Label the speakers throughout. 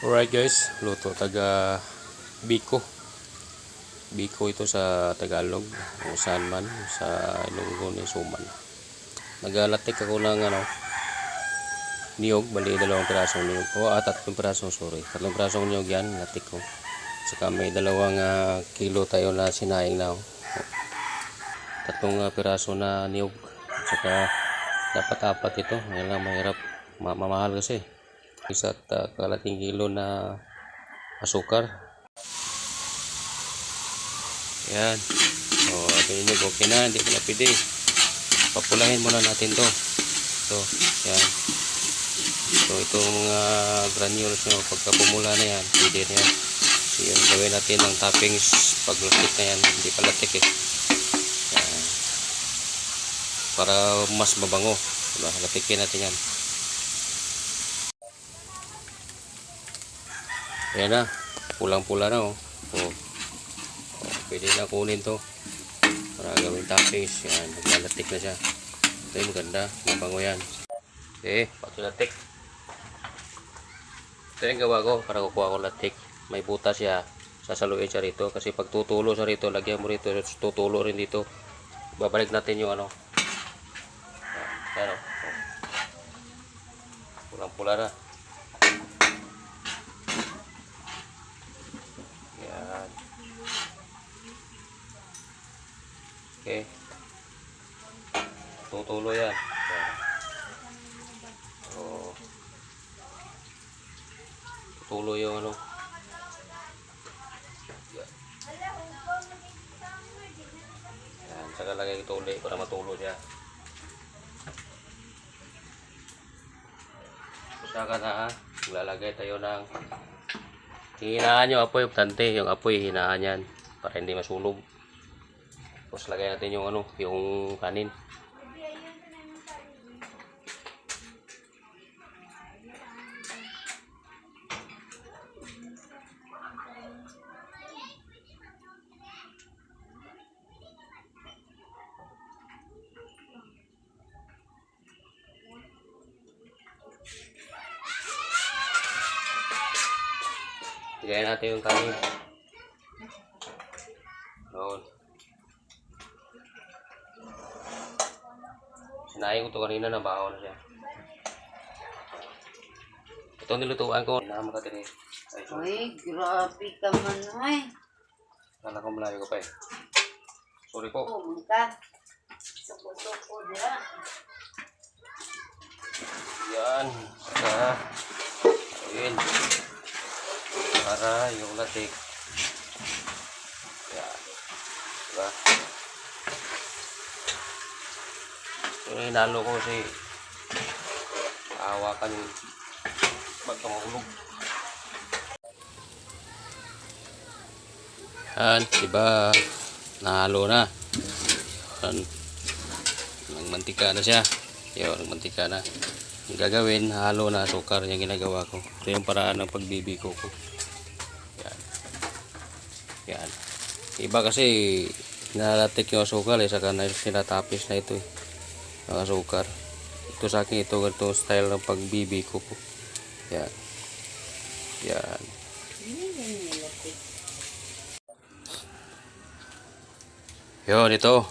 Speaker 1: Alright guys, luto taga Biko. Biko ito sa Tagalog, kung saan man sa Ilonggo ni Suman. Nagalatik ako ng niyog, bali 2 pirasong niyog. Tatlong pirasong, sorry. 3 pirasong niyog yan, latik ko. Saka may 2 kilo tayo na sinaing na. 3 piraso na niyog. Saka dapat 4 ito. Ngayon lang mahirap, mamahal kasi. Isa't kalating kilo na asukar. Yan. Ito yung okay na, hindi ko na pwede. Papulahin muna natin to. Ito, yan. So itong mga granules nyo, pagka pumula na yan, pwede na yan. So yun, gawin natin ng toppings pag latik na yan, hindi pa latik eh. Yan. Para mas mabango. Diba? Latikin natin yan. Ayan na, pulang-pula na pwede na kunin to para gawin toppings. Yan, naglalatik na siya. Ito yung maganda, mabango yan. Okay, pag-latik. Ito yung gawa ko para kukuha ko latik. May butas siya, sasaluin siya rito. Kasi pag tutulo siya rito, lagyan mo rito, tutulo rin dito. Babalik natin yung yan pulang-pula na. Okay. Tutulo yan. So, tutulo yung yan. Yan. Saka lagay ito ulit para matulo siya. Saka na lalagay tayo ng hinaan yung apoy. Tante, yung apoy hinaan yan para hindi masunog. Tapos lagay natin yung yung kanin. Lagay natin yung kanin. Noon. Sinaing ko ito kanina, nabaho na siya. Ito nilutuan ko.
Speaker 2: Ay, grabe ka man ay.
Speaker 1: Kala ko malayo ko pa eh. Sorry po.
Speaker 2: Pumunta. Suko-suko dira.
Speaker 1: Yan. Saka. Ayun. Para yung latik. Yan. Diba? So, hinalo ko kasi awakan yung magkamahulog. Yan, diba? Nahalo na. Yan. Nagmantika na siya. Yan, nagmantika na. Ang gagawin, halo na sukar yung ginagawa ko. Ito yung paraan ng pagbibiko ko. Yan. Yan. Iba kasi nalatik yung asukal saka sinatapis na ito ang asukar. Ito sa akin, ito ganito style ng pagbibiko ko. Yan. Yan. Yun, ito.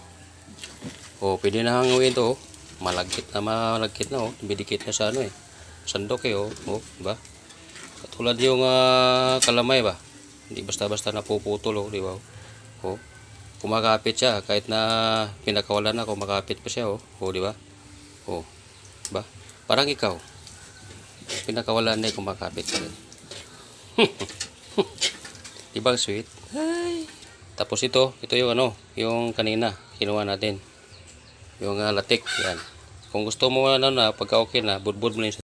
Speaker 1: Pwede na hanguin ito. Malagkit na bidikit na sa sandok diba? Katulad yung kalamay ba? Hindi basta-basta napuputol di ba? Kumakapit siya kahit na pinakawalan na, kumakapit pa siya di ba? Diba? Parang ikaw. Pinakawalan na kumakapit ka rin. Diba sweet? Ay. Tapos ito yung yung kanina kinuha natin. Yung latik yan. Kung gusto mo na pagka okay na, budbud mo na